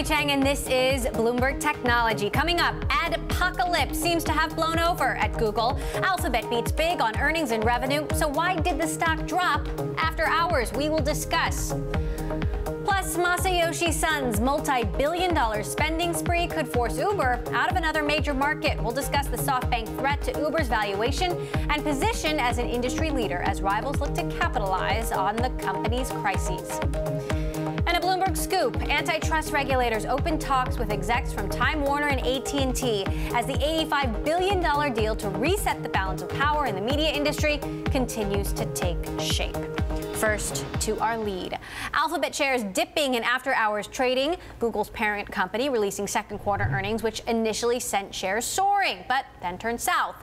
Chang, and this is Bloomberg Technology. Coming up, adpocalypse seems to have blown over at Google. Alphabet beats big on earnings and revenue. So why did the stock drop after hours? We will discuss. Plus, Masayoshi Son's multi-billion-dollar spending spree could force Uber out of another major market. We'll discuss the SoftBank threat to Uber's valuation and position as an industry leader as rivals look to capitalize on the company's crises. And a Bloomberg scoop, antitrust regulators open talks with execs from Time Warner and AT&T as the $85 billion deal to reset the balance of power in the media industry continues to take shape. First, to our lead. Alphabet shares dipping in after-hours trading. Google's parent company releasing second quarter earnings, which initially sent shares soaring, but then turned south.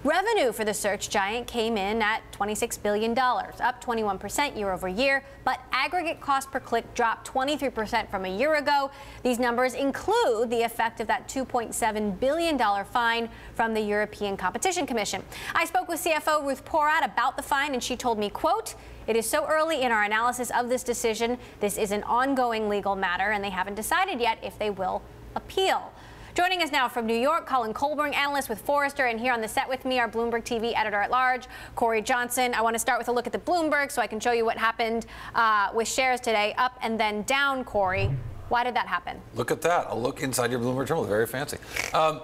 Revenue for the search giant came in at $26 billion, up 21% year over year, but aggregate cost per click dropped 23% from a year ago. These numbers include the effect of that $2.7 billion fine from the European Competition Commission. I spoke with CFO Ruth Porat about the fine, and she told me, quote, "It is so early in our analysis of this decision. This is an ongoing legal matter, and they haven't decided yet if they will appeal." Joining us now from New York, Colburn, analyst with Forrester, and here on the set with me, our Bloomberg TV editor-at-large, Corey Johnson. I want to start with a look at the Bloomberg so I can show you what happened with shares today, up and then down, Corey. Why did that happen? Look at that. A look inside your Bloomberg terminal. Very fancy. An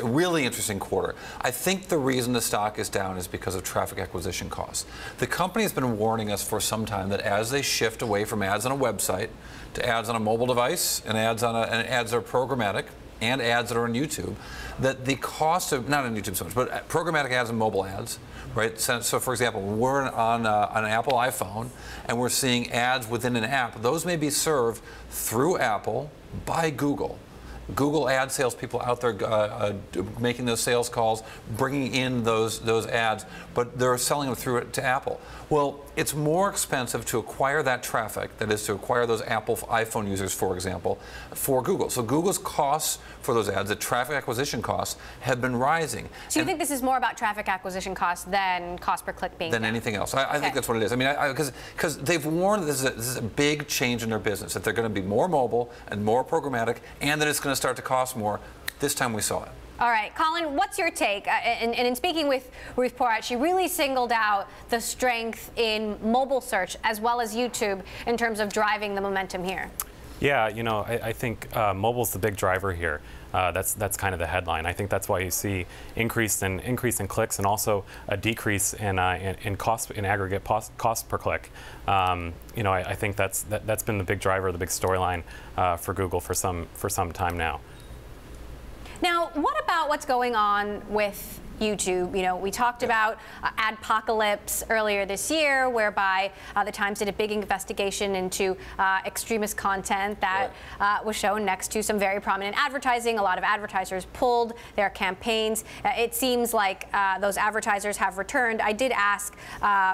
really interesting quarter. I think the reason the stock is down is because of traffic acquisition costs. The company has been warning us for some time that as they shift away from ads on a website to ads on a mobile device and ads that are programmatic and ads that are on YouTube, that the cost of, not on YouTube so much, but programmatic ads and mobile ads, right? So for example, we're on an Apple iPhone and we're seeing ads within an app. Those may be served through Apple by Google. Google ad salespeople out there making those sales calls, bringing in those ads, but they're selling them through to Apple. Well, it's more expensive to acquire that traffic, that is to acquire those Apple iPhone users, for example, for Google. So Google's costs for those ads, the traffic acquisition costs, have been rising. So you think this is more about traffic acquisition costs than cost per click being than down? Anything else? I think that's what it is. I mean, because they've warned this is a big change in their business, that they're going to be more mobile and more programmatic, and that it's going to start to cost more. This time we saw it. All right, Collin, what's your take? And in speaking with Ruth Porat, she really singled out the strength in mobile search as well as YouTube in terms of driving the momentum here. Yeah, you know, I think mobile's the big driver here. That's kind of the headline. I think that's why you see increase in clicks and also a decrease in cost, in aggregate cost per click. You know, I think that's been the big driver, the big storyline for Google for some time now. Now, what about what's going on with YouTube? You know, we talked about adpocalypse earlier this year, whereby the Times did a big investigation into extremist content that was shown next to some very prominent advertising. A lot of advertisers pulled their campaigns. It seems like those advertisers have returned. I did ask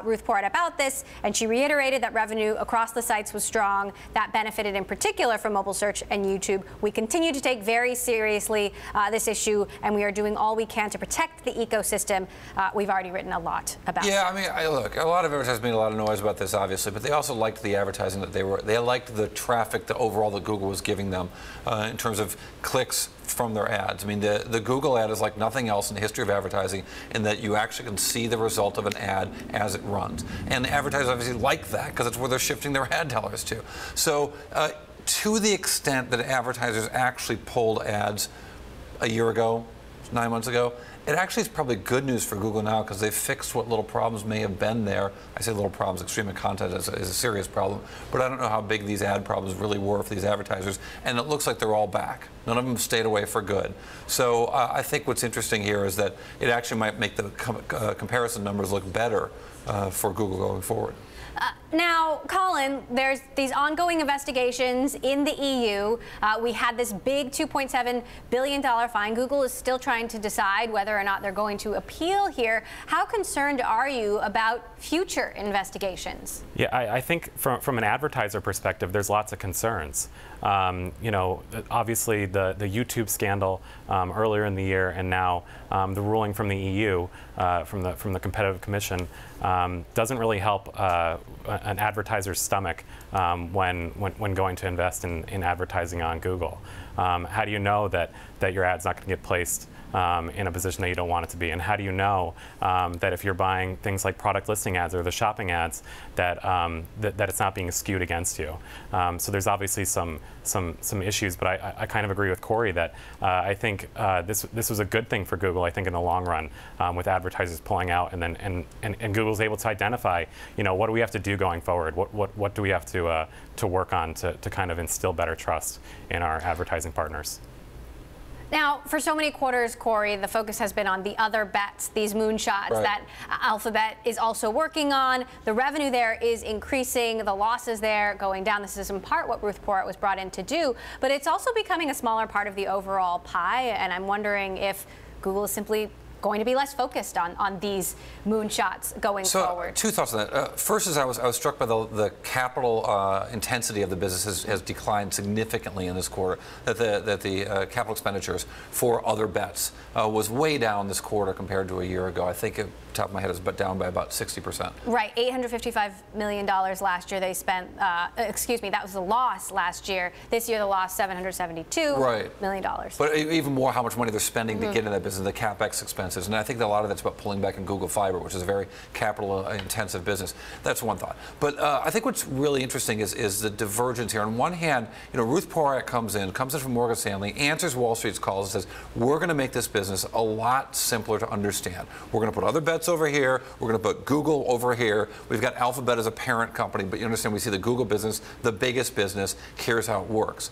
Ruth Porat about this, and she reiterated that revenue across the sites was strong. That benefited in particular from mobile search and YouTube. We continue to take very seriously this issue, and we are doing all we can to protect the ecosystem. We've already written a lot about. Yeah, I mean, look, a lot of advertisers made a lot of noise about this, obviously, but they also liked the advertising that they liked the traffic, the overall that Google was giving them in terms of clicks from their ads. I mean, the Google ad is like nothing else in the history of advertising in that you actually can see the result of an ad as it runs. And advertisers obviously like that because it's where they're shifting their ad dollars to. So to the extent that advertisers actually pulled ads a year ago, 9 months ago, it actually is probably good news for Google now because they've fixed what little problems may have been there. I say little problems, extreme content is a serious problem, but I don't know how big these ad problems really were for these advertisers, and it looks like they're all back. None of them stayed away for good. So I think what's interesting here is that it actually might make the comparison numbers look better for Google going forward. Now, Collin, there's these ongoing investigations in the EU. We had this big $2.7 billion fine. Google is still trying to decide whether or not they're going to appeal here. How concerned are you about future investigations? Yeah, I think from an advertiser perspective, there's lots of concerns. You know, obviously the YouTube scandal earlier in the year, and now the ruling from the EU, from the Competitive Commission, doesn't really help an advertiser's stomach when going to invest in advertising on Google. How do you know that your ad's not going to get placed in a position that you don't want it to be? And how do you know that if you're buying things like product listing ads or the shopping ads, that it's not being skewed against you? So there's obviously some issues, but I kind of agree with Corey that I think this was a good thing for Google. I think in the long run, with advertisers pulling out, and Google's able to identify, you know, what do we have to do going forward? What do we have to work on to kind of instill better trust in our advertising partners? Now, for so many quarters, Corey, the focus has been on the other bets, these moonshots that Alphabet is also working on. The revenue there is increasing, the losses there going down. This is in part what Ruth Porat was brought in to do, but it's also becoming a smaller part of the overall pie, and I'm wondering if Google is simply going to be less focused on these moonshots going forward. Two thoughts on that. First is I was struck by the capital intensity of the business has declined significantly in this quarter. That the capital expenditures for other bets was way down this quarter compared to a year ago. I think, at the top of my head, it was down by about 60%. Right, $855 million last year they spent. Excuse me, that was the loss last year. This year the loss $772 million. But even more, how much money they're spending to get in that business, the capex expense. And I think that a lot of that's about pulling back in Google Fiber, which is a very capital-intensive business. That's one thought. But I think what's really interesting is the divergence here. On one hand, you know, Ruth Porat comes in from Morgan Stanley, answers Wall Street's calls, and says, we're going to make this business a lot simpler to understand. We're going to put other bets over here. We're going to put Google over here. We've got Alphabet as a parent company, but you understand we see the Google business, the biggest business. Here's how it works.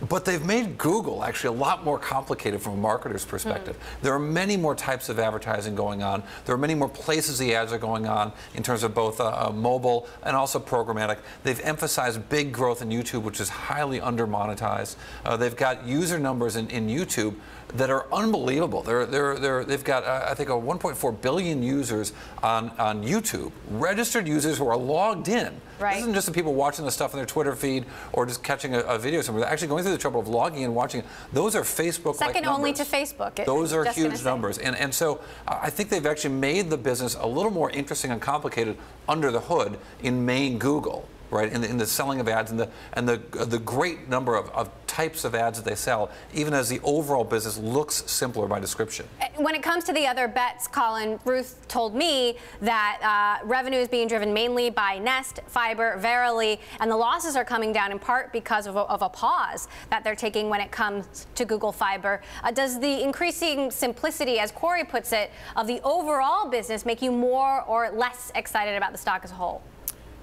But they've made Google actually a lot more complicated from a marketer's perspective. There are many more types of advertising going on. There are many more places the ads are going on in terms of both mobile and also programmatic. They've emphasized big growth in YouTube, which is highly under-monetized. They've got user numbers in YouTube that are unbelievable. They've got, I think, 1.4 billion users on YouTube, registered users who are logged in. This isn't just the people watching the stuff on their Twitter feed or just catching a video somewhere. They're actually going through the trouble of logging in, watching. Those are Facebook-like numbers. Second only to Facebook. Those are huge numbers. And so I think they've actually made the business a little more interesting and complicated under the hood in main Google. Right, in the selling of ads and the great number of types of ads that they sell, even as the overall business looks simpler by description. When it comes to the other bets, Collin, Ruth told me that revenue is being driven mainly by Nest, Fiber, Verily, and the losses are coming down in part because of a pause that they're taking when it comes to Google Fiber. Does the increasing simplicity, as Corey puts it, of the overall business make you more or less excited about the stock as a whole?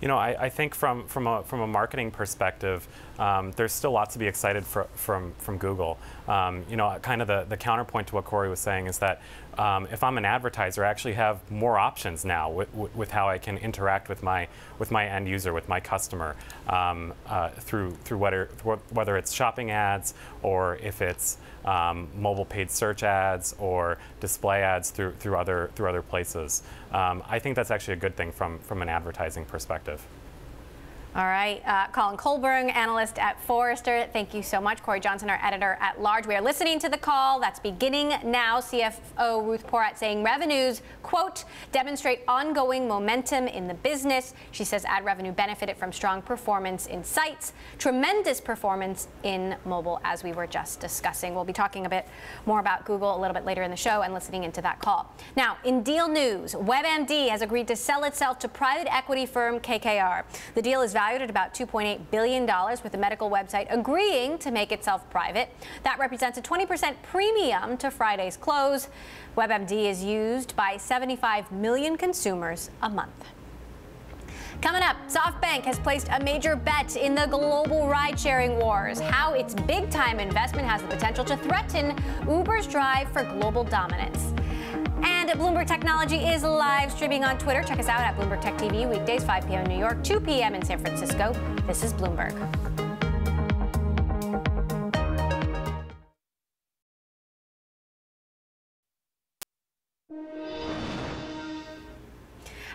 You know, I think from a marketing perspective, there's still lots to be excited from Google. You know, kind of the counterpoint to what Corey was saying is that if I'm an advertiser, I actually have more options now with how I can interact with my end user, with my customer, through whether it's shopping ads or if it's mobile paid search ads or display ads through other places. I think that's actually a good thing from an advertising perspective. All right, Collin Colburn, analyst at Forrester. Thank you so much. Corey Johnson, our editor at large. We are listening to the call that's beginning now. CFO Ruth Porat saying revenues, quote, demonstrate ongoing momentum in the business. She says ad revenue benefited from strong performance in sites, tremendous performance in mobile, as we were just discussing. We'll be talking a bit more about Google a little bit later in the show and listening into that call. Now, in deal news, WebMD has agreed to sell itself to private equity firm KKR. The deal is valued at about $2.8 billion, with the medical website agreeing to make itself private. That represents a 20% premium to Friday's close. WebMD is used by 75 million consumers a month. Coming up, SoftBank has placed a major bet in the global ride-sharing wars, how its big-time investment has the potential to threaten Uber's drive for global dominance. And And Bloomberg Technology is live streaming on Twitter. Check us out at Bloomberg Tech TV, weekdays 5 p.m. in New York, 2 p.m. in San Francisco. This is Bloomberg.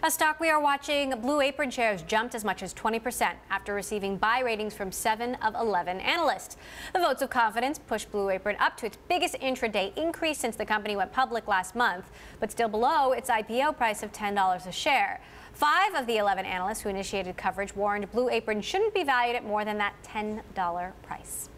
A stock we are watching, Blue Apron shares jumped as much as 20% after receiving buy ratings from 7 of 11 analysts. The votes of confidence pushed Blue Apron up to its biggest intraday increase since the company went public last month, but still below its IPO price of $10 a share. 5 of the 11 analysts who initiated coverage warned Blue Apron shouldn't be valued at more than that $10 price.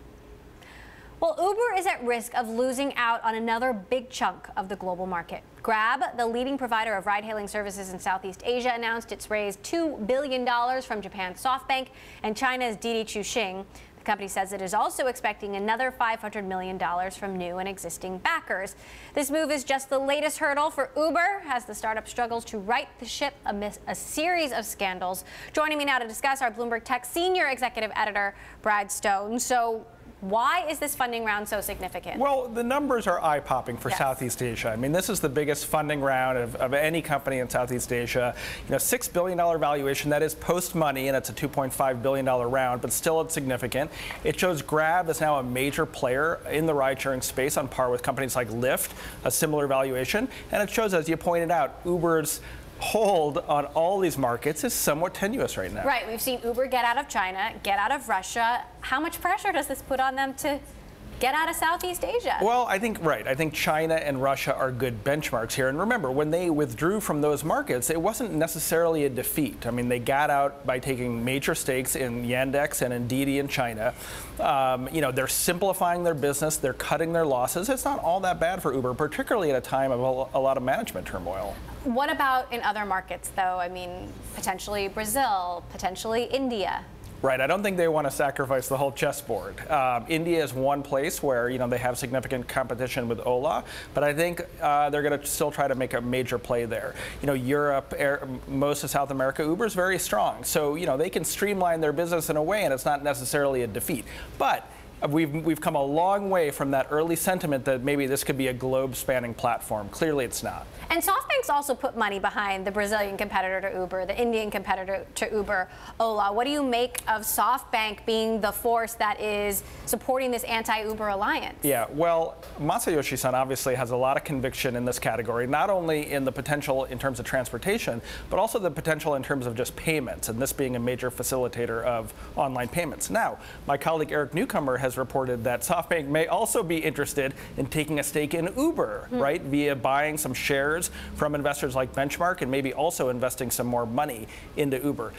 Well, Uber is at risk of losing out on another big chunk of the global market. Grab, the leading provider of ride-hailing services in Southeast Asia, announced it's raised $2 billion from Japan's SoftBank and China's Didi Chuxing. The company says it is also expecting another $500 million from new and existing backers. This move is just the latest hurdle for Uber as the startup struggles to right the ship amidst a series of scandals. Joining me now to discuss our Bloomberg Tech senior executive editor, Brad Stone. So, why is this funding round so significant? Well, the numbers are eye-popping for Southeast Asia. I mean, this is the biggest funding round of any company in Southeast Asia. You know, $6 billion valuation. That is post-money, and it's a $2.5 billion round, but still it's significant. It shows Grab is now a major player in the ride-sharing space on par with companies like Lyft, a similar valuation. And it shows, as you pointed out, Uber's hold on all these markets is somewhat tenuous right now. Right. We've seen Uber get out of China, get out of Russia. How much pressure does this put on them to get out of Southeast Asia? Well, I think China and Russia are good benchmarks here. And remember, when they withdrew from those markets, it wasn't necessarily a defeat. I mean, they got out by taking major stakes in Yandex and in Didi in China. You know, they're simplifying their business. They're cutting their losses. It's not all that bad for Uber, particularly at a time of a lot of management turmoil. What about in other markets, though? I mean, potentially Brazil, potentially India. Right. I don't think they want to sacrifice the whole chessboard. India is one place where, you know, they have significant competition with Ola, but I think they're going to still try to make a major play there. You know, Europe, most of South America, Uber is very strong. So, you know, they can streamline their business in a way, and it's not necessarily a defeat. But we've come a long way from that early sentiment that maybe this could be a globe-spanning platform. Clearly, it's not. And SoftBank's also put money behind the Brazilian competitor to Uber, the Indian competitor to Uber, Ola. What do you make of SoftBank being the force that is supporting this anti-Uber alliance? Yeah, well, Masayoshi-san obviously has a lot of conviction in this category, not only in the potential in terms of transportation, but also the potential in terms of just payments, and this being a major facilitator of online payments. Now, my colleague Eric Newcomer has reported that SoftBank may also be interested in taking a stake in Uber, right, via buying some shares from investors like Benchmark and maybe also investing some more money into Uber.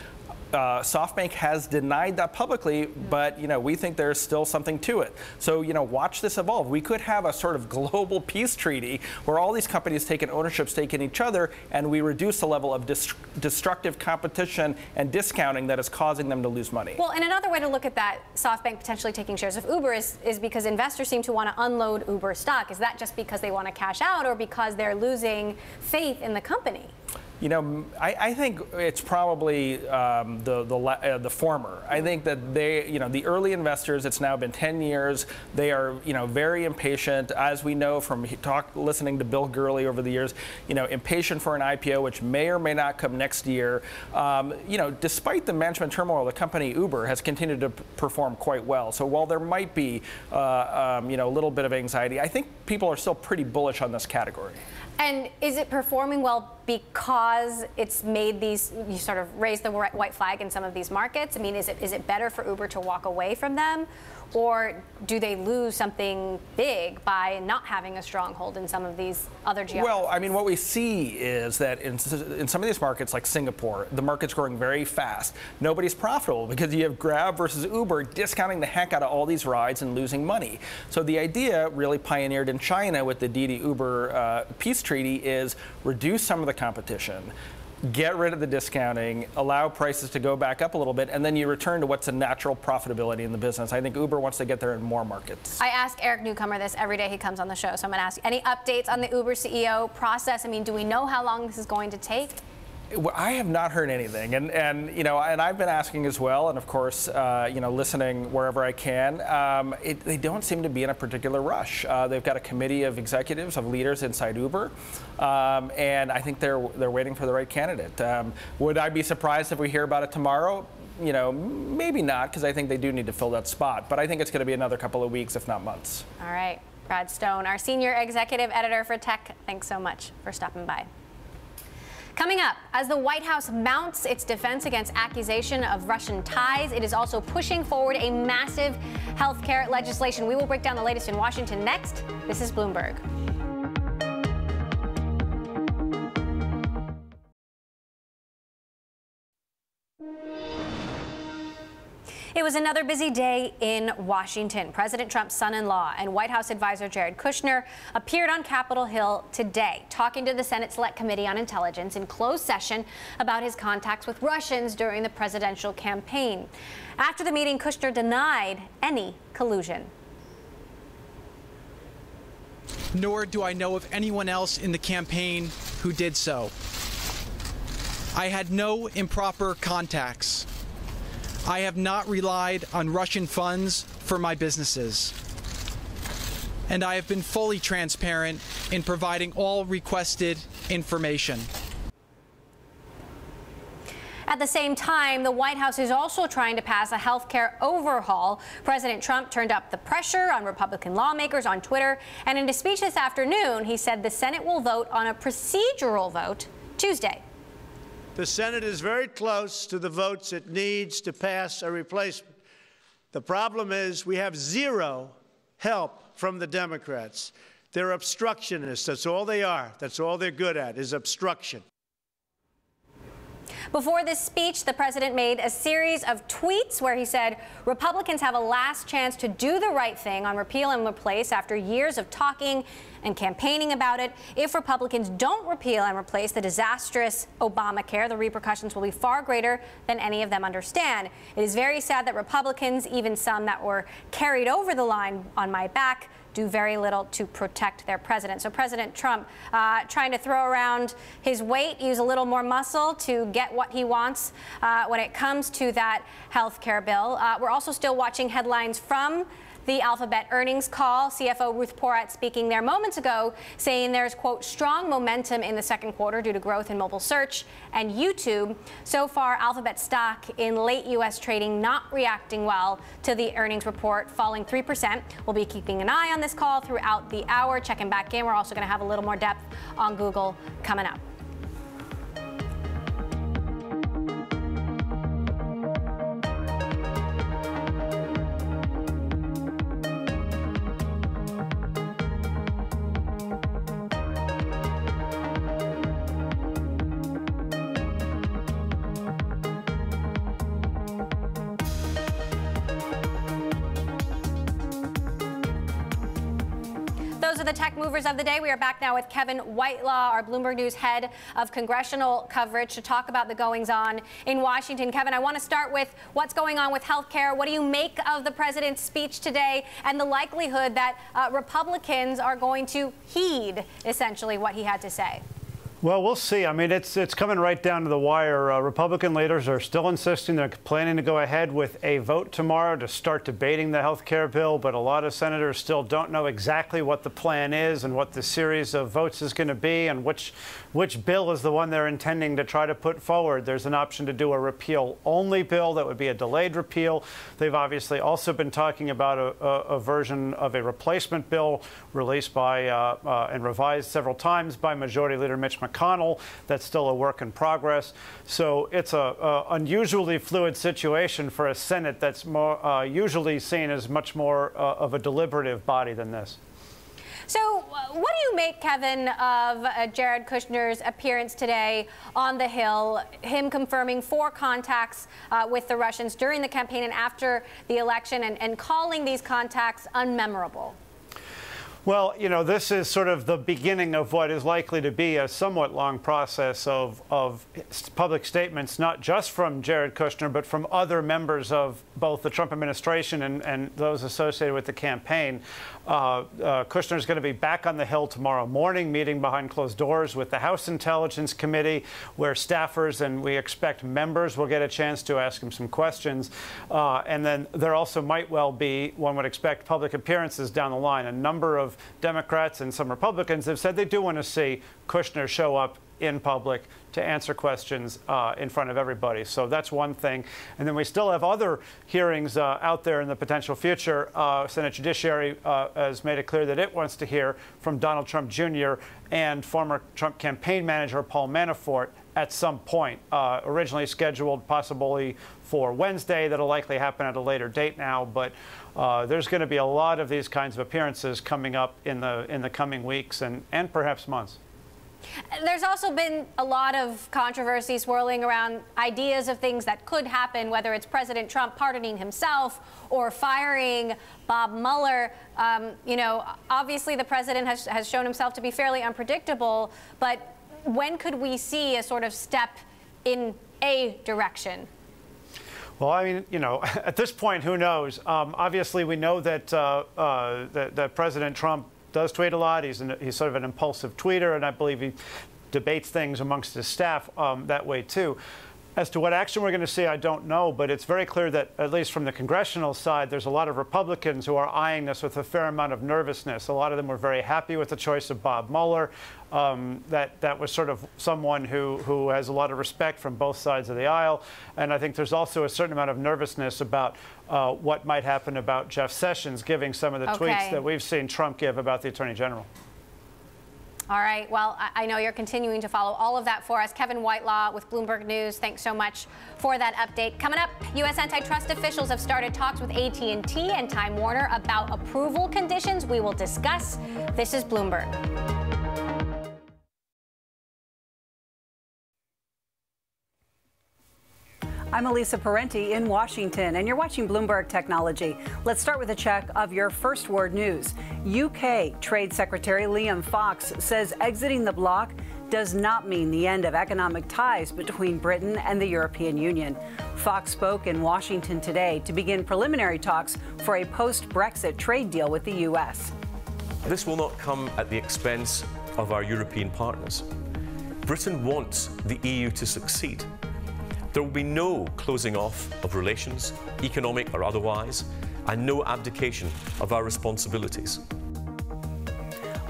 SoftBank has denied that publicly, but, you know, we think there's still something to it. So, you know, watch this evolve. We could have a sort of global peace treaty where all these companies take an ownership stake in each other, and we reduce the level of destructive competition and discounting that is causing them to lose money. Well, and another way to look at that, SoftBank potentially taking shares of Uber is because investors seem to want to unload Uber stock. Is that just because they want to cash out, or because they're losing faith in the company? You know, I think it's probably the former. I think that they, you know, the early investors, it's now been 10 years. They are, you know, very impatient, as we know from listening to Bill Gurley over the years, you know, impatient for an IPO, which may or may not come next year. You know, despite the management turmoil, the company Uber has continued to perform quite well. So while there might be, you know, a little bit of anxiety, I think people are still pretty bullish on this category. And is it performing well because it's made these, you sort of raised the white flag in some of these markets? I mean, is it better for Uber to walk away from them? Or do they lose something big by not having a stronghold in some of these other geographies? Well, I mean, what we see is that in some of these markets, like Singapore, the market's growing very fast. Nobody's profitable because you have Grab versus Uber discounting the heck out of all these rides and losing money. So the idea, really pioneered in China with the Didi Uber peace treaty, is reduce some of the competition, get rid of the discounting, allow prices to go back up a little bit, and then you return to what's a natural profitability in the business. I think Uber wants to get there in more markets. I ask Eric Newcomer this every day he comes on the show, so I'm going to ask any updates on the Uber CEO process. I mean, do we know how long this is going to take? I have not heard anything, and you know, and I've been asking as well, and of course, you know, listening wherever I can. They don't seem to be in a particular rush. They've got a committee of executives, of leaders inside Uber, and I think they're waiting for the right candidate. Would I be surprised if we hear about it tomorrow? You know, maybe not, because I think they do need to fill that spot. But I think it's going to be another couple of weeks, if not months. All right, Brad Stone, our senior executive editor for tech. Thanks so much for stopping by. Coming up, as the White House mounts its defense against accusation of Russian ties, it is also pushing forward a massive health care legislation. We will break down the latest in Washington next. This is Bloomberg. It was another busy day in Washington. President Trump's son-in-law and White House advisor Jared Kushner appeared on Capitol Hill today, talking to the Senate Select Committee on Intelligence in closed session about his contacts with Russians during the presidential campaign. After the meeting, Kushner denied any collusion. Nor do I know of anyone else in the campaign who did so. I had no improper contacts. I have not relied on Russian funds for my businesses. And I have been fully transparent in providing all requested information. At the same time, the White House is also trying to pass a health care overhaul. President Trump turned up the pressure on Republican lawmakers on Twitter, and in a speech this afternoon, he said the Senate will vote on a procedural vote Tuesday. The Senate is very close to the votes it needs to pass a replacement. The problem is we have zero help from the Democrats. They're obstructionists. That's all they are. That's all they're good at, is obstruction. Before this speech, the president made a series of tweets where he said Republicans have a last chance to do the right thing on repeal and replace after years of talking and campaigning about it. If Republicans don't repeal and replace the disastrous Obamacare, the repercussions will be far greater than any of them understand. It is very sad that Republicans, even some that were carried over the line on my back, do very little to protect their president. So President Trump trying to throw around his weight, use a little more muscle to get what he wants when it comes to that health care bill. We're also still watching headlines from the Alphabet earnings call. CFO Ruth Porat speaking there moments ago, saying there's, quote, strong momentum in the second quarter due to growth in mobile search and YouTube. So far, Alphabet stock in late U.S. trading not reacting well to the earnings report, falling 3%. We'll be keeping an eye on this call throughout the hour, checking back in. We're also going to have a little more depth on Google coming up. Those are the tech movers of the day. We are back now with Kevin Whitelaw, our Bloomberg News head of congressional coverage, to talk about the goings-on in Washington. Kevin, I want to start with what's going on with health care. What do you make of the president's speech today and the likelihood that Republicans are going to heed, essentially, what he had to say? Well, we'll see. I mean, it's coming right down to the wire. Republican leaders are still insisting they're planning to go ahead with a vote tomorrow to start debating the health care bill, but a lot of senators still don't know exactly what the plan is and what the series of votes is going to be and which bill is the one they're intending to try to put forward. There's an option to do a repeal-only bill that would be a delayed repeal. They've obviously also been talking about a version of a replacement bill released by and revised several times by Majority Leader Mitch McConnell. That's still a work in progress. So it's a unusually fluid situation for a Senate that's more usually seen as much more of a deliberative body than this. So what do you make, Kevin, of Jared Kushner's appearance today on the Hill, him confirming 4 contacts with the Russians during the campaign and after the election, and calling these contacts unmemorable? Well, you know, this is sort of the beginning of what is likely to be a somewhat long process of public statements, not just from Jared Kushner, but from other members of both the Trump administration and those associated with the campaign. Kushner is going to be back on the Hill tomorrow morning, meeting behind closed doors with the House Intelligence Committee, where staffers and we expect members will get a chance to ask him some questions. And then there also might well be, one would expect, public appearances down the line. A number of Democrats and some Republicans have said they do want to see Kushner show up in public to answer questions in front of everybody. So that's one thing. And then we still have other hearings out there in the potential future. Senate Judiciary has made it clear that it wants to hear from Donald Trump Jr. and former Trump campaign manager Paul Manafort at some point, originally scheduled possibly for Wednesday. That'll likely happen at a later date now, but there's going to be a lot of these kinds of appearances coming up in the coming weeks and perhaps months. There's also been a lot of controversy swirling around ideas of things that could happen, whether it's President Trump pardoning himself or firing Bob Mueller. You know, obviously the president has shown himself to be fairly unpredictable, but when could we see a sort of step in a direction? Well, I mean, you know, at this point, who knows? Obviously, we know that that President Trump does tweet a lot. He's sort of an impulsive tweeter, and I believe he debates things amongst his staff that way, too. As to what action we're going to see, I don't know, but it's very clear that, at least from the congressional side, there's a lot of Republicans who are eyeing this with a fair amount of nervousness. A lot of them were very happy with the choice of Bob Mueller. That was sort of someone who has a lot of respect from both sides of the aisle. And I think there's also a certain amount of nervousness about what might happen about Jeff Sessions giving some of the tweets that we've seen Trump give about the Attorney General. All right. Well, I know you're continuing to follow all of that for us. Kevin Whitelaw with Bloomberg News, thanks so much for that update. Coming up, U.S. antitrust officials have started talks with AT&T and Time Warner about approval conditions. We will discuss. This is Bloomberg. I'm Elisa Parenti in Washington, and you're watching Bloomberg Technology. Let's start with a check of your first word news. UK Trade Secretary Liam Fox says exiting the bloc does not mean the end of economic ties between Britain and the European Union. Fox spoke in Washington today to begin preliminary talks for a post-Brexit trade deal with the U.S. This will not come at the expense of our European partners. Britain wants the EU to succeed. There will be no closing off of relations, economic or otherwise, and no abdication of our responsibilities.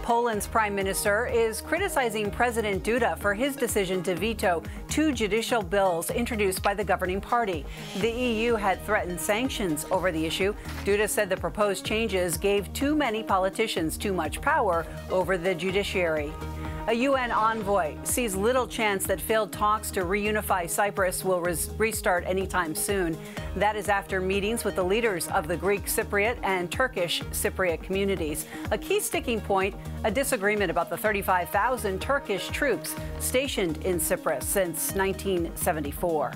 Poland's prime minister is criticizing President Duda for his decision to veto 2 judicial bills introduced by the governing party. The EU had threatened sanctions over the issue. Duda said the proposed changes gave too many politicians too much power over the judiciary. A UN envoy sees little chance that failed talks to reunify Cyprus will restart anytime soon. That is after meetings with the leaders of the Greek Cypriot and Turkish Cypriot communities. A key sticking point, a disagreement about the 35,000 Turkish troops stationed in Cyprus since 1974.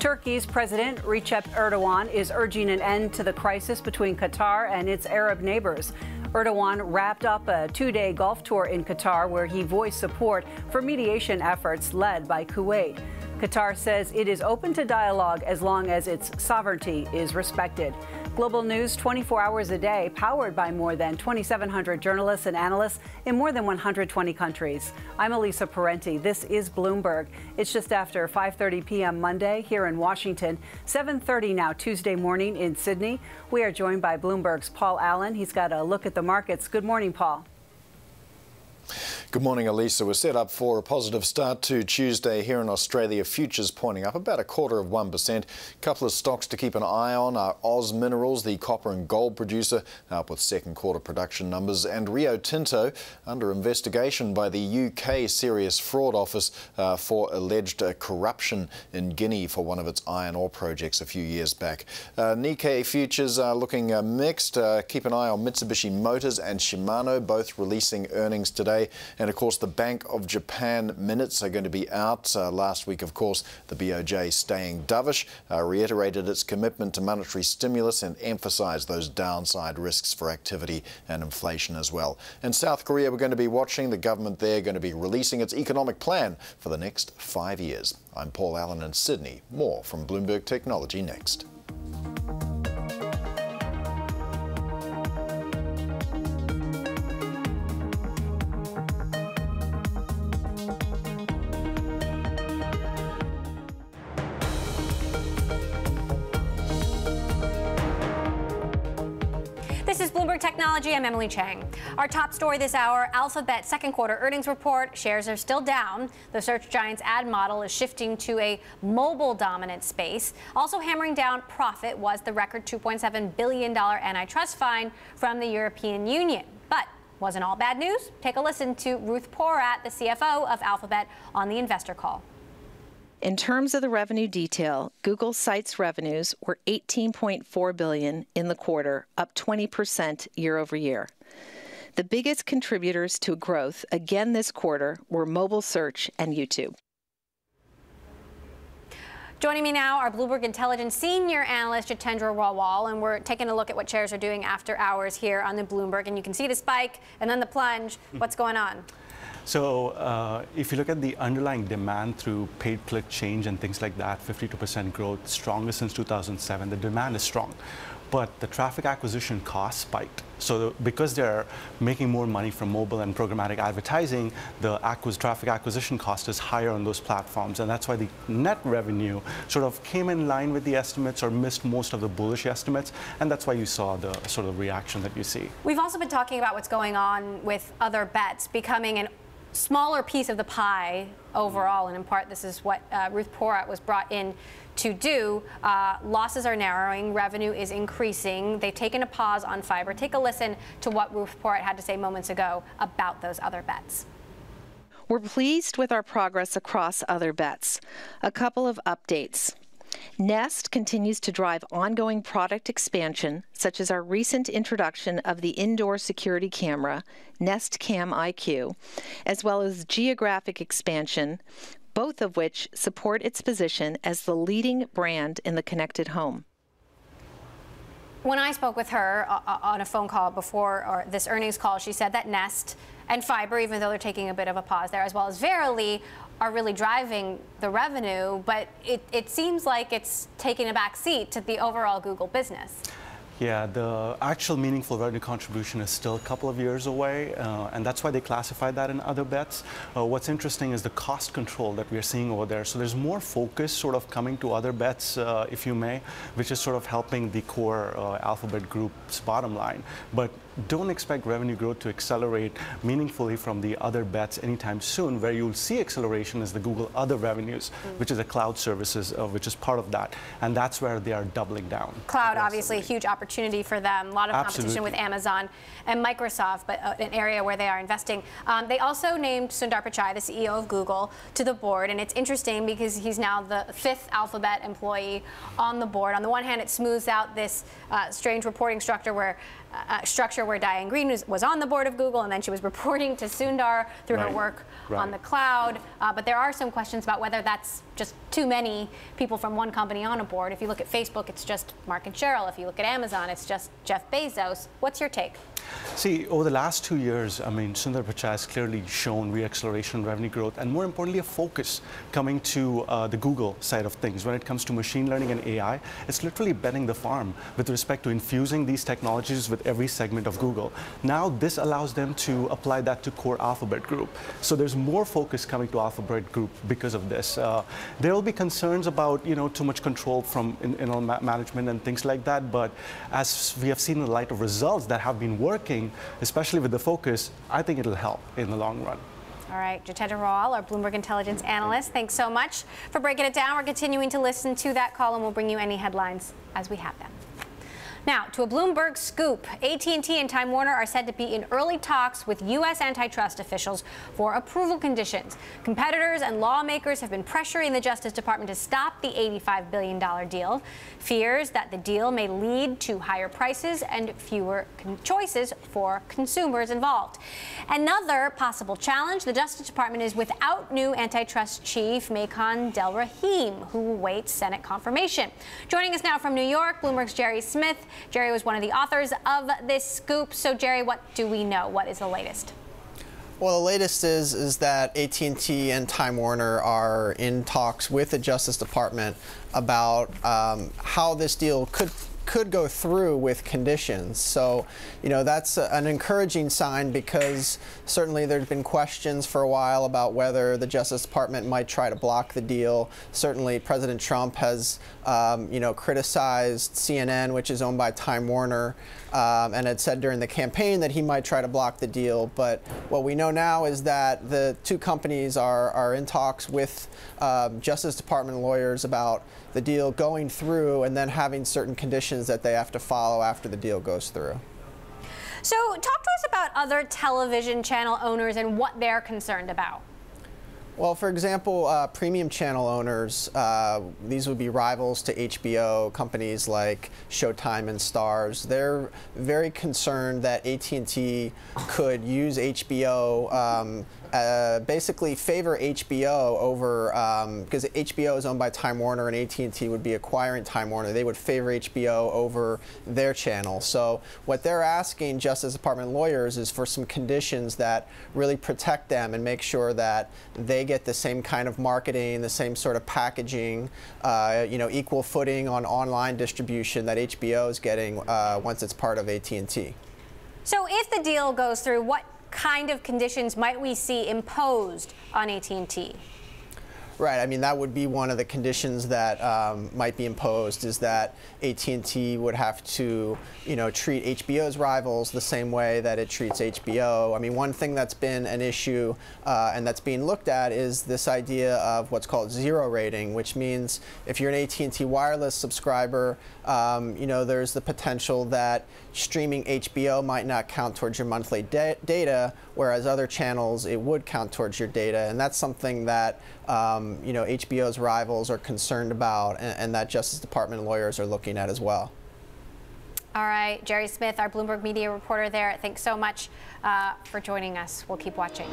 Turkey's President Recep Erdogan is urging an end to the crisis between Qatar and its Arab neighbors. Erdogan wrapped up a 2-day Gulf tour in Qatar where he voiced support for mediation efforts led by Kuwait. Qatar says it is open to dialogue as long as its sovereignty is respected. Global news 24 hours a day, powered by more than 2,700 journalists and analysts in more than 120 countries. I'm Elisa Parenti. This is Bloomberg. It's just after 5:30 p.m. Monday here in Washington, 7:30 now Tuesday morning in Sydney. We are joined by Bloomberg's Paul Allen. He's got a look at the markets. Good morning, Paul. Good morning, Elisa. We're set up for a positive start to Tuesday here in Australia. Futures pointing up about 0.25%. A couple of stocks to keep an eye on are Oz Minerals, the copper and gold producer, up with second quarter production numbers, and Rio Tinto under investigation by the UK Serious Fraud Office for alleged corruption in Guinea for one of its iron ore projects a few years back. Nikkei futures are looking mixed. Keep an eye on Mitsubishi Motors and Shimano, both releasing earnings today. And of course, the Bank of Japan minutes are going to be out. Last week, of course, the BOJ staying dovish, reiterated its commitment to monetary stimulus and emphasized those downside risks for activity and inflation as well. In South Korea, we're going to be watching. The government there going to be releasing its economic plan for the next 5 years. I'm Paul Allen in Sydney. More from Bloomberg Technology next. This is Bloomberg Technology. I'm Emily Chang. Our top story this hour, Alphabet second quarter earnings report. Shares are still down. The search giant's ad model is shifting to a mobile dominant space. Also hammering down profit was the record $2.7 billion antitrust fine from the European Union. But wasn't all bad news. Take a listen to Ruth Porat, the CFO of Alphabet, on the investor call. In terms of the revenue detail, Google Sites revenues were $18.4 billion in the quarter, up 20% year over year. The biggest contributors to growth again this quarter were mobile search and YouTube. Joining me now, our Bloomberg Intelligence senior analyst, Jitendra Rawal, and we're taking a look at what shares are doing after hours here on the Bloomberg. And you can see the spike and then the plunge. What's going on? So if you look at the underlying demand through paid click change and things like that, 52% growth, strongest since 2007. The demand is strong. But the traffic acquisition cost spiked. So because they're making more money from mobile and programmatic advertising, the traffic acquisition cost is higher on those platforms. And that's why the net revenue sort of came in line with the estimates or missed most of the bullish estimates. And that's why you saw the sort of reaction that you see. We've also been talking about what's going on with other bets becoming an smaller piece of the pie overall, and in part this is what Ruth Porat was brought in to do. Losses are narrowing, revenue is increasing. They've taken a pause on fiber. Take a listen to what Ruth Porat had to say moments ago about those other bets. We're pleased with our progress across other bets. A couple of updates. Nest continues to drive ongoing product expansion, such as our recent introduction of the indoor security camera, Nest Cam IQ, as well as geographic expansion, both of which support its position as the leading brand in the connected home. When I spoke with her on a phone call before this earnings call, she said that Nest and fiber, even though they're taking a bit of a pause there, as well as Verily, are really driving the revenue, but it seems like it's taking a back seat to the overall Google business. Yeah, the actual meaningful revenue contribution is still a couple of years away, and that's why they classified that in other bets. What's interesting is the cost control that we're seeing over there. So there's more focus sort of coming to other bets, if you may, which is sort of helping the core Alphabet Group's bottom line. But don't expect revenue growth to accelerate meaningfully from the other bets anytime soon. Where you'll see acceleration is the Google other revenues, which is the cloud services, which is part of that. And that's where they are doubling down. Cloud, obviously, a huge opportunity for them. A lot of competition with Amazon and Microsoft, but an area where they are investing. They also named Sundar Pichai, the CEO of Google, to the board. And it's interesting because he's now the 5th Alphabet employee on the board. On the one hand, it smooths out this strange reporting structure where Diane Greene was on the board of Google, and then she was reporting to Sundar through her work on the cloud. But there are some questions about whether that's just too many people from one company on a board. If you look at Facebook, it's just Mark and Sheryl. If you look at Amazon, it's just Jeff Bezos. What's your take? See, over the last 2 years, I mean, Sundar Pichai has clearly shown re-acceleration in revenue growth, and more importantly, a focus coming to the Google side of things. When it comes to machine learning and AI, it's literally betting the farm with respect to infusing these technologies with every segment of Google. Now, this allows them to apply that to core Alphabet Group. So there's more focus coming to Alphabet Group because of this. There will be concerns about, too much control from management and things like that. But as we have seen in the light of results that have been working, especially with the focus, I think it'll help in the long run. All right, Jitendra Rawal, our Bloomberg Intelligence analyst, thanks so much for breaking it down. We're continuing to listen to that call, and we'll bring you any headlines as we have them. Now, to a Bloomberg scoop, AT&T and Time Warner are said to be in early talks with U.S. antitrust officials for approval conditions. Competitors and lawmakers have been pressuring the Justice Department to stop the $85 billion deal. Fears that the deal may lead to higher prices and fewer choices for consumers involved. Another possible challenge, the Justice Department is without new antitrust chief Macon Del Rahim, who awaits Senate confirmation. Joining us now from New York, Bloomberg's Jerry Smith. Jerry was one of the authors of this scoop. So, Jerry, what do we know? What is the latest? Well, the latest is that AT&T and Time Warner are in talks with the Justice Department about how this deal could go through with conditions. So, that's an encouraging sign, because certainly there's been questions for a while about whether the Justice Department might try to block the deal. Certainly President Trump has, criticized CNN, which is owned by Time Warner, and had said during the campaign that he might try to block the deal. But what we know now is that the two companies are in talks with Justice Department lawyers about the deal going through, and then having certain conditions that they have to follow after the deal goes through. So talk to us about other television channel owners and what they're concerned about. Well, for example, premium channel owners, these would be rivals to HBO, companies like Showtime and Starz. They're very concerned that AT&T could use HBO, basically favor HBO over, because HBO is owned by Time Warner and AT&T would be acquiring Time Warner. They would favor HBO over their channel. So what they're asking Justice Department lawyers is for some conditions that really protect them and make sure that they get the same kind of marketing, the same sort of packaging, equal footing on online distribution that HBO is getting once it's part of AT&T. So if the deal goes through, what kind of conditions might we see imposed on AT&T? Right. I mean, that would be one of the conditions that might be imposed, is that AT&T would have to, treat HBO's rivals the same way that it treats HBO. I mean, one thing that's been an issue and that's being looked at is this idea of what's called zero rating, which means if you're an AT&T wireless subscriber, there's the potential that streaming HBO might not count towards your monthly data, whereas other channels it would count towards your data, and that's something that HBO's rivals are concerned about, and that Justice Department lawyers are looking at as well. All right, Jerry Smith, our Bloomberg media reporter there. Thanks so much for joining us. We'll keep watching.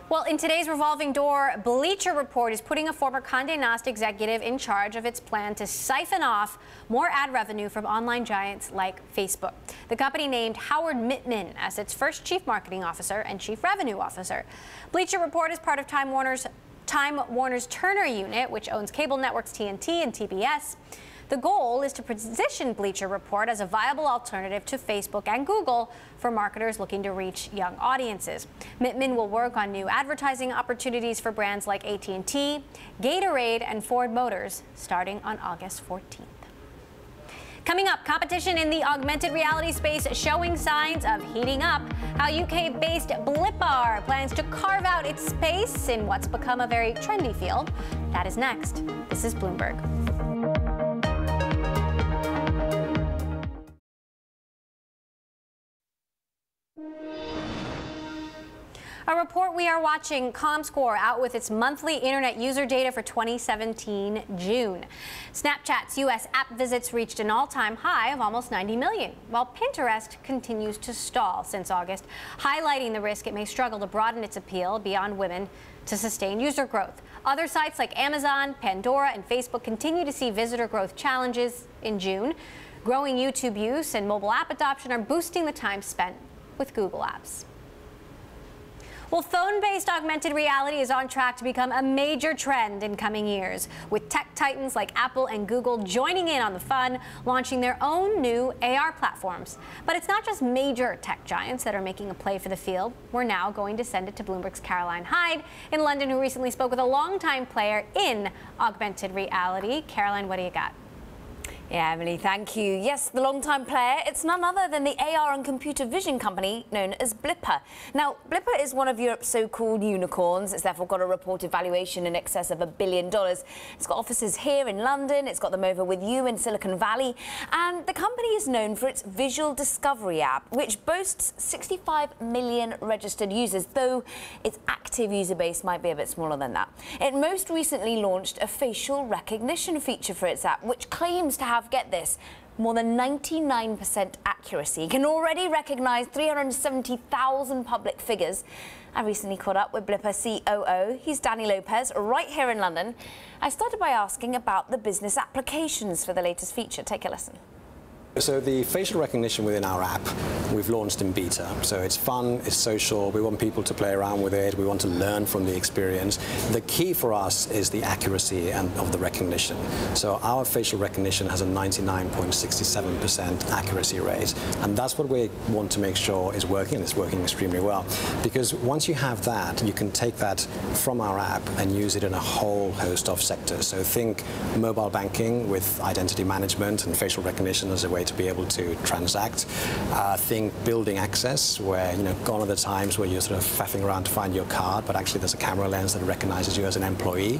Well, in today's revolving door, Bleacher Report is putting a former Condé Nast executive in charge of its plan to siphon off more ad revenue from online giants like Facebook. The company named Howard Mittman as its first chief marketing officer and chief revenue officer. Bleacher Report is part of Time Warner's Turner unit, which owns cable networks TNT and TBS. The goal is to position Bleacher Report as a viable alternative to Facebook and Google for marketers looking to reach young audiences. Mittman will work on new advertising opportunities for brands like AT&T, Gatorade, and Ford Motors starting on August 14th. Coming up, competition in the augmented reality space showing signs of heating up. How UK-based Blippar plans to carve out its space in what's become a very trendy field. That is next. This is Bloomberg. A report we are watching, Comscore out with its monthly internet user data for 2017 June. Snapchat's U.S. app visits reached an all-time high of almost 90 million, while Pinterest continues to stall since August, highlighting the risk it may struggle to broaden its appeal beyond women to sustain user growth. Other sites like Amazon, Pandora, and Facebook continue to see visitor growth challenges in June. Growing YouTube use and mobile app adoption are boosting the time spent with Google Apps. Well, phone-based augmented reality is on track to become a major trend in coming years, with tech titans like Apple and Google joining in on the fun, launching their own new AR platforms. But it's not just major tech giants that are making a play for the field. We're now going to send it to Bloomberg's Caroline Hyde in London, who recently spoke with a longtime player in augmented reality. Caroline, what do you got? Yeah, Emily, thank you. Yes, the long-time player, it's none other than the AR and computer vision company known as Blippar. Now, Blippar is one of Europe's so-called unicorns. It's therefore got a reported valuation in excess of $1 billion. It's got offices here in London. It's got them over with you in Silicon Valley. And the company is known for its visual discovery app, which boasts 65 million registered users, though its active user base might be a bit smaller than that. It most recently launched a facial recognition feature for its app, which claims to have, get this, more than 99% accuracy. It can already recognise 370,000 public figures. I recently caught up with Blippar COO. He's Danny Lopez, right here in London. I started by asking about the business applications for the latest feature. Take a listen. So the facial recognition within our app, we've launched in beta. So it's fun, it's social, we want people to play around with it, we want to learn from the experience. The key for us is the accuracy of the recognition. So our facial recognition has a 99.67% accuracy rate, and that's what we want to make sure is working, and it's working extremely well. Because once you have that, you can take that from our app and use it in a whole host of sectors. So think mobile banking with identity management and facial recognition as a way to be able to transact. Think building access, where, gone are the times where you're sort of faffing around to find your card, but actually there's a camera lens that recognizes you as an employee.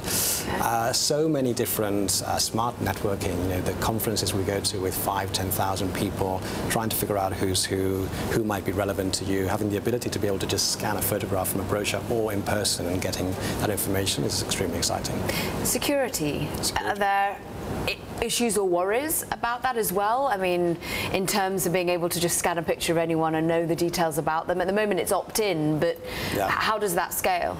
So many different smart networking, the conferences we go to with 5,000-10,000 people, trying to figure out who's who might be relevant to you, having the ability to be able to just scan a photograph from a brochure or in person and getting that information is extremely exciting. Security. Are there issues or worries about that as well? I mean, in terms of being able to just scan a picture of anyone and know the details about them. At the moment it's opt-in, but how does that scale?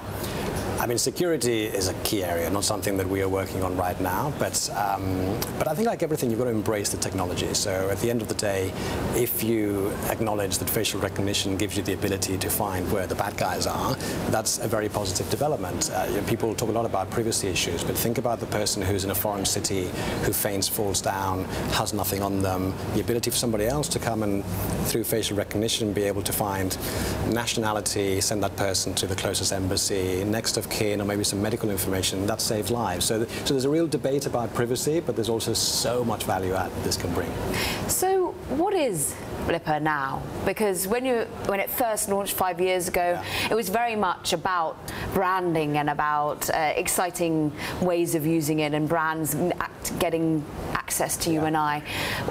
I mean, security is a key area, not something that we are working on right now, but I think like everything, you've got to embrace the technology. So at the end of the day, if you acknowledge that facial recognition gives you the ability to find where the bad guys are, that's a very positive development. People talk a lot about privacy issues, but think about the person who's in a foreign city, who faints, falls down, has nothing on them. The ability for somebody else to come and, through facial recognition, be able to find nationality, send that person to the closest embassy, next of kin, or maybe some medical information, that saves lives. So there's a real debate about privacy, but there's also so much value add this can bring. So what is Blippar now? Because when it first launched 5 years ago, it was very much about branding and about exciting ways of using it and brands getting access to you and I.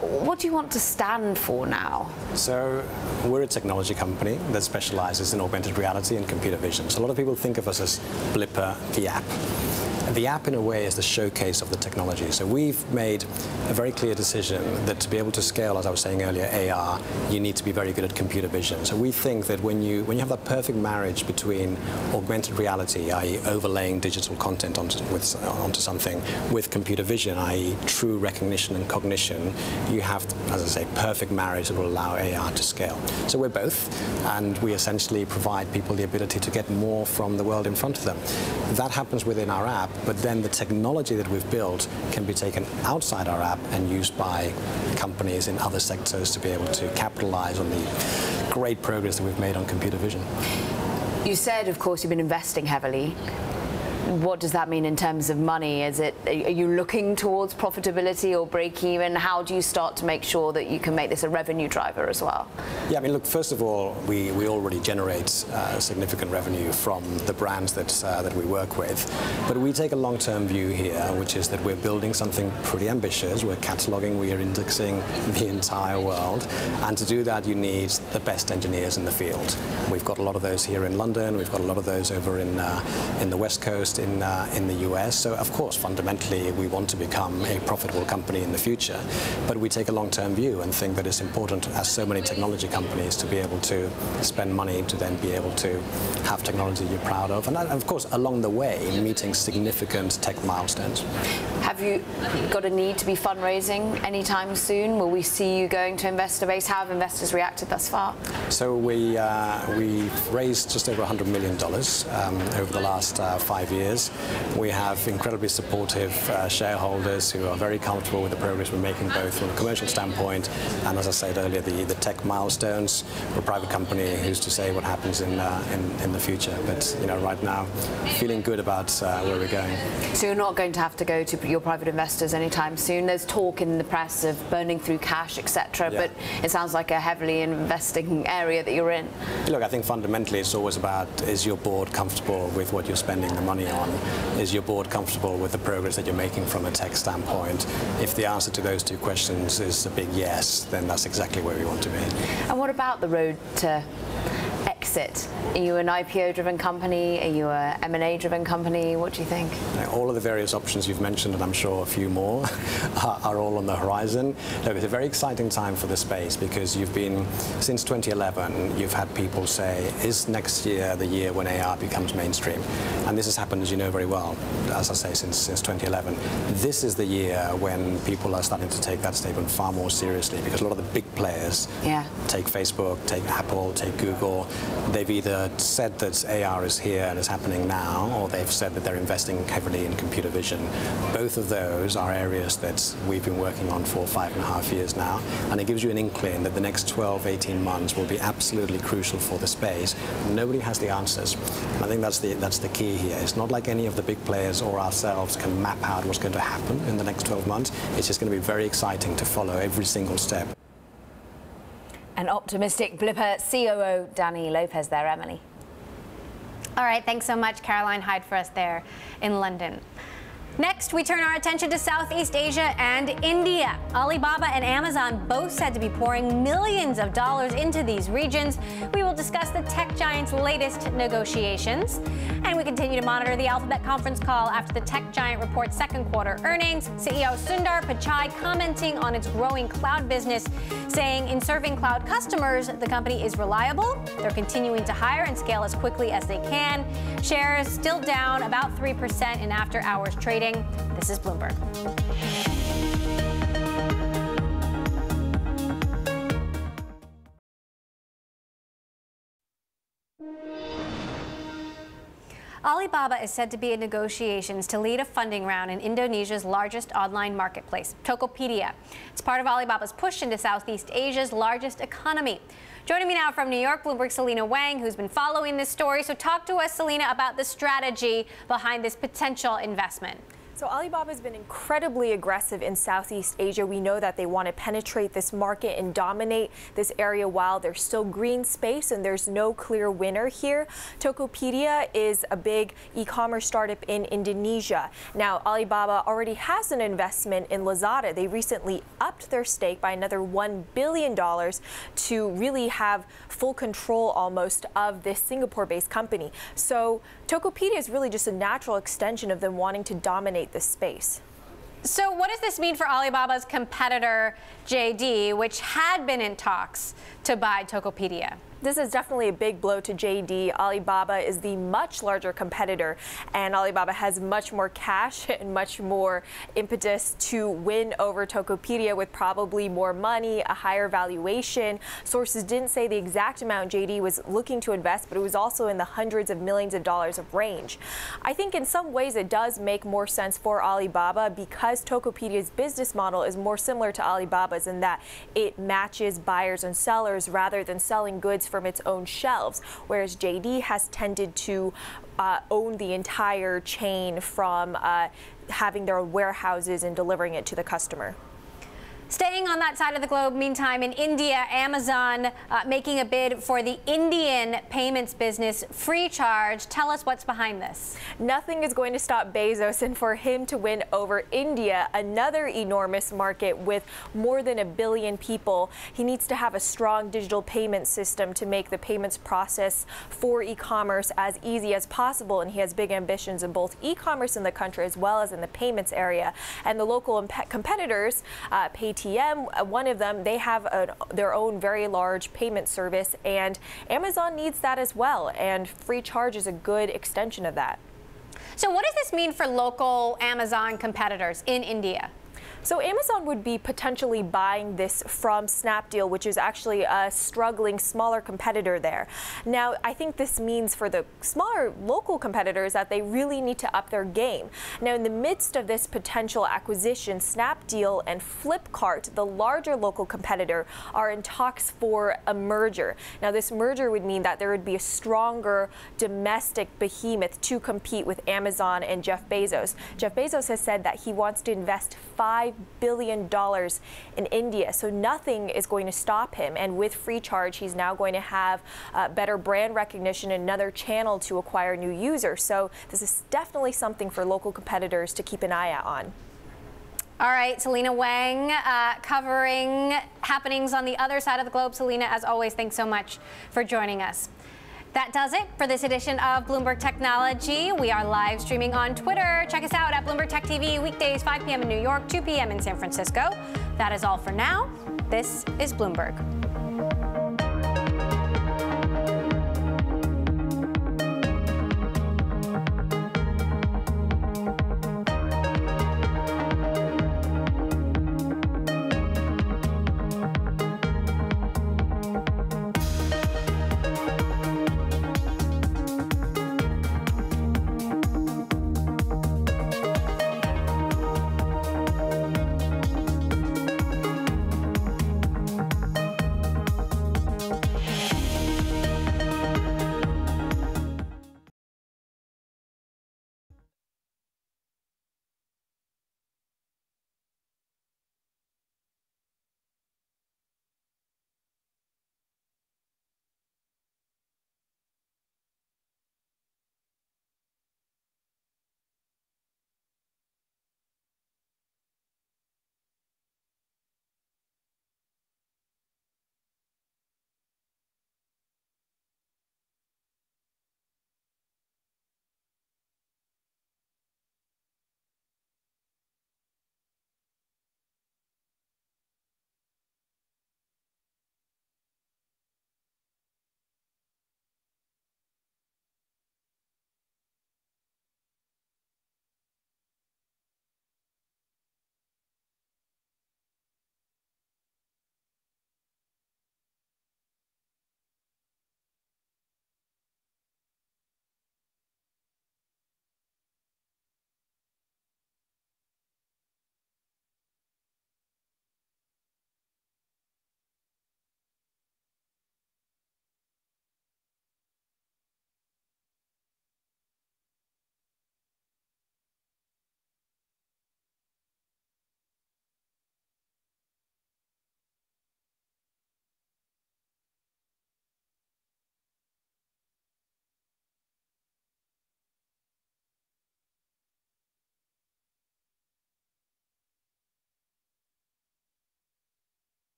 What do you want to stand for now? So we're a technology company that specializes in augmented reality and computer vision. So a lot of people think of us as Blippar, the app. The app, in a way, is the showcase of the technology. So we've made a very clear decision that to be able to scale, as I was saying earlier, AR, you need to be very good at computer vision. So we think that when you have that perfect marriage between augmented reality, i.e. overlaying digital content onto something, with computer vision, i.e. true recognition and cognition, you have, as I say, perfect marriage that will allow AR to scale. So we're both, and we essentially provide people the ability to get more from the world in front of them. That happens within our app, but then the technology that we've built can be taken outside our app and used by companies in other sectors to be able to capitalize on the great progress that we've made on computer vision. You said, of course, you've been investing heavily. What does that mean in terms of money? Are you looking towards profitability or break even? How do you start to make sure that you can make this a revenue driver as well? Yeah, I mean, look, first of all, we already generate significant revenue from the brands that we work with. But we take a long-term view here, which is that we're building something pretty ambitious. We're cataloging, we are indexing the entire world. And to do that, you need the best engineers in the field. We've got a lot of those here in London. We've got a lot of those over in the West Coast, in the US. So of course, fundamentally, we want to become a profitable company in the future, but we take a long-term view and think that it's important, as so many technology companies, to be able to spend money to then be able to have technology you're proud of, and of course, along the way, meeting significant tech milestones. Have you got a need to be fundraising anytime soon? Will we see you going to investor base? How have investors reacted thus far? So we've raised just over $100 million over the last 5 years. years. We have incredibly supportive shareholders who are very comfortable with the progress we're making, both from a commercial standpoint and, as I said earlier, the tech milestones. We're a private company. Who's to say what happens in the future? But right now, feeling good about where we're going. So you're not going to have to go to your private investors anytime soon. There's talk in the press of burning through cash, etc. Yeah. But it sounds like a heavily investing area that you're in. Look, I think fundamentally it's always about, is your board comfortable with what you're spending the money on? Is your board comfortable with the progress that you're making from a tech standpoint? If the answer to those two questions is a big yes, then that's exactly where we want to be. And what about the road to exit? Are you an IPO-driven company? Are you a M&A-driven company? What do you think? All of the various options you've mentioned, and I'm sure a few more, are all on the horizon. Look, it's a very exciting time for the space because since 2011, you've had people say, is next year the year when AR becomes mainstream? And this has happened, as you know very well, as I say, since 2011. This is the year when people are starting to take that statement far more seriously because a lot of the big players, take Facebook, take Apple, take Google, they've either said that AR is here and is happening now, or they've said that they're investing heavily in computer vision. Both of those are areas that we've been working on for 5.5 years now, and it gives you an inkling that the next 12, 18 months will be absolutely crucial for the space. Nobody has the answers. And I think that's the key here. It's not like any of the big players or ourselves can map out what's going to happen in the next 12 months. It's just going to be very exciting to follow every single step. An optimistic Blippar COO Danny Lopez there, Emily. All right, thanks so much, Caroline Hyde, for us there in London. Next, we turn our attention to Southeast Asia and India. Alibaba and Amazon both said to be pouring millions of dollars into these regions. We will discuss the tech giant's latest negotiations. And we continue to monitor the Alphabet conference call after the tech giant reports second quarter earnings. CEO Sundar Pichai commenting on its growing cloud business, saying in serving cloud customers, the company is reliable. They're continuing to hire and scale as quickly as they can. Shares still down about 3% in after-hours trading. This is Bloomberg. Alibaba is said to be in negotiations to lead a funding round in Indonesia's largest online marketplace, Tokopedia. It's part of Alibaba's push into Southeast Asia's largest economy. Joining me now from New York, Bloomberg's Selena Wang, who's been following this story. So talk to us, Selena, about the strategy behind this potential investment. So Alibaba has been incredibly aggressive in Southeast Asia. We know that they want to penetrate this market and dominate this area while there's still green space and there's no clear winner here. Tokopedia is a big e-commerce startup in Indonesia. Now, Alibaba already has an investment in Lazada. They recently upped their stake by another $1 billion to really have full control almost of this Singapore-based company. So Tokopedia is really just a natural extension of them wanting to dominate this space. So what does this mean for Alibaba's competitor, JD, which had been in talks to buy Tokopedia? This is definitely a big blow to JD. Alibaba is the much larger competitor, and Alibaba has much more cash and much more impetus to win over Tokopedia with probably more money, a higher valuation. Sources didn't say the exact amount JD was looking to invest, but it was also in the hundreds of millions of dollars of range. I think in some ways it does make more sense for Alibaba because Tokopedia's business model is more similar to Alibaba's in that it matches buyers and sellers rather than selling goods from its own shelves, whereas JD has tended to own the entire chain from having their warehouses and delivering it to the customer. Staying on that side of the globe, meantime, in India, Amazon making a bid for the Indian payments business FreeCharge. Tell us what's behind this. Nothing is going to stop Bezos and for him to win over India, another enormous market with more than 1 billion people. He needs to have a strong digital payment system to make the payments process for e-commerce as easy as possible. And he has big ambitions in both e-commerce in the country as well as in the payments area. And the local competitors, Paytm, one of them, they have their own very large payment service, and Amazon needs that as well, and FreeCharge is a good extension of that. So what does this mean for local Amazon competitors in India? So Amazon would be potentially buying this from Snapdeal, which is actually a struggling smaller competitor there. Now, I think this means for the smaller local competitors that they really need to up their game. Now, in the midst of this potential acquisition, Snapdeal and Flipkart, the larger local competitor, are in talks for a merger. Now, this merger would mean that there would be a stronger domestic behemoth to compete with Amazon and Jeff Bezos. Jeff Bezos has said that he wants to invest $5 billion in India, so nothing is going to stop him. And with free charge, he's now going to have better brand recognition and another channel to acquire new users. So this is definitely something for local competitors to keep an eye out on. All right, Selena Wang covering happenings on the other side of the globe. Selena, as always, thanks so much for joining us. That does it for this edition of Bloomberg Technology. We are live streaming on Twitter. Check us out at Bloomberg Tech TV, weekdays 5 p.m. in New York, 2 p.m. in San Francisco. That is all for now. This is Bloomberg.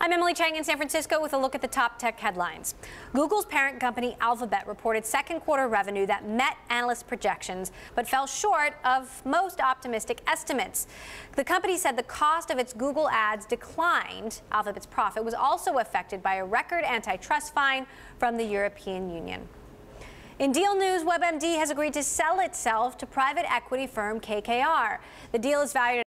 I'm Emily Chang in San Francisco with a look at the top tech headlines. Google's parent company Alphabet reported second quarter revenue that met analyst projections but fell short of most optimistic estimates. The company said the cost of its Google ads declined. Alphabet's profit was also affected by a record antitrust fine from the European Union. In deal news, WebMD has agreed to sell itself to private equity firm KKR. The deal is valued